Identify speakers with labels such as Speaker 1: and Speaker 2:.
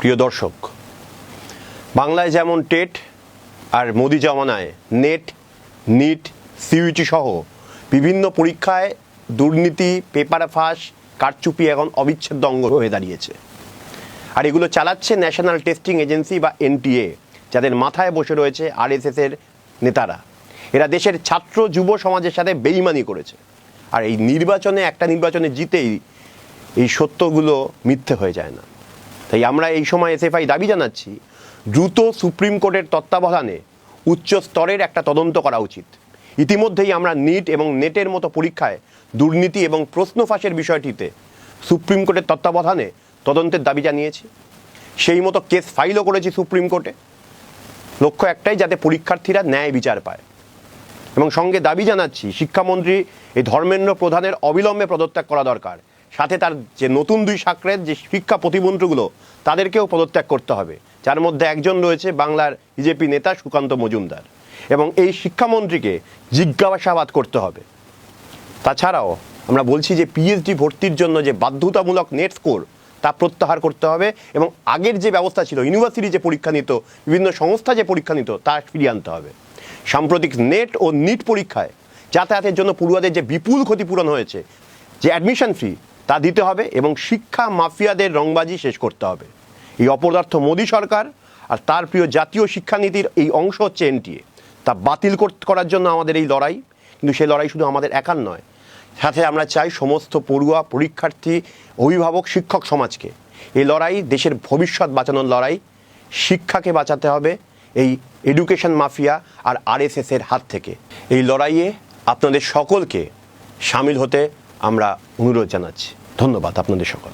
Speaker 1: প্রিয় দর্শক, বাংলায় যেমন টেট আর মোদি জমানায় নেট, নিট, সিইউটি সহ বিভিন্ন পরীক্ষায় দুর্নীতি, পেপার ফাঁস, কারচুপি এখন অবিচ্ছেদ্য অঙ্গ হয়ে দাঁড়িয়েছে। আর এগুলো চালাচ্ছে ন্যাশনাল টেস্টিং এজেন্সি বা এনটিএ, যাদের মাথায় বসে রয়েছে আরএসএসের নেতারা। এরা দেশের ছাত্র যুব সমাজের সাথে বেইমানি করেছে। আর এই একটা নির্বাচনে জিতেই এই সত্যগুলো মিথ্যে হয়ে যায় না। তাই আমরা এই সময় এসএফআই দাবি জানাচ্ছি, দ্রুত সুপ্রিম কোর্টের তত্ত্বাবধানে উচ্চ স্তরের একটা তদন্ত করা উচিত। ইতিমধ্যেই আমরা নিট এবং নেটের মতো পরীক্ষায় দুর্নীতি এবং প্রশ্ন ফাঁসের বিষয়টিতে সুপ্রিম কোর্টের তত্ত্বাবধানে তদন্তের দাবি জানিয়েছি। সেই মতো কেস ফাইলও করেছি সুপ্রিম কোর্টে। লক্ষ্য একটাই, যাতে পরীক্ষার্থীরা ন্যায় বিচার পায়। এবং সঙ্গে দাবি জানাচ্ছি, শিক্ষামন্ত্রী এই ধর্মেন্দ্র প্রধানের অবিলম্বে পদত্যাগ করা দরকার। সাথে তার যে নতুন 2 সাকরের যে শিক্ষা প্রতিমন্ত্রীগুলো, তাদেরকেও পদত্যাগ করতে হবে, যার মধ্যে একজন রয়েছে বাংলার বিজেপি নেতা সুকান্ত মজুমদার। এবং এই শিক্ষামন্ত্রীকে জিজ্ঞাসাবাদ করতে হবে। তাছাড়াও আমরা বলছি যে পিএইচডি ভর্তির জন্য যে বাধ্যতামূলক নেট স্কোর, তা প্রত্যাহার করতে হবে। এবং আগের যে ব্যবস্থা ছিল, ইউনিভার্সিটি যে পরীক্ষা নিত, বিভিন্ন সংস্থা যে পরীক্ষা নিত, তা ফিরিয়ে আনতে হবে। সাম্প্রতিক নেট ও নিট পরীক্ষায় যাতায়াতের জন্য পড়ুয়াদের যে বিপুল ক্ষতিপূরণ হয়েছে, যে অ্যাডমিশন ফি, তা দিতে হবে এবং শিক্ষা মাফিয়াদের রংবাজি শেষ করতে হবে। এই অপদার্থ মোদী সরকার আর তার প্রিয় জাতীয় শিক্ষানীতির এই অংশ হচ্ছে এনটিএ, তা বাতিল করার জন্য আমাদের এই লড়াই। কিন্তু সেই লড়াই শুধু আমাদের একার নয়, সাথে আমরা চাই সমস্ত পড়ুয়া, পরীক্ষার্থী, অভিভাবক, শিক্ষক সমাজকে। এই লড়াই দেশের ভবিষ্যৎ বাঁচানোর লড়াই। শিক্ষাকে বাঁচাতে হবে এই এডুকেশন মাফিয়া আর আরএসএসের হাত থেকে। এই লড়াইয়ে আপনাদের সকলকে সামিল হতে আমরা অনুরোধ জানাচ্ছি। ধন্যবাদ আপনাদের সকল।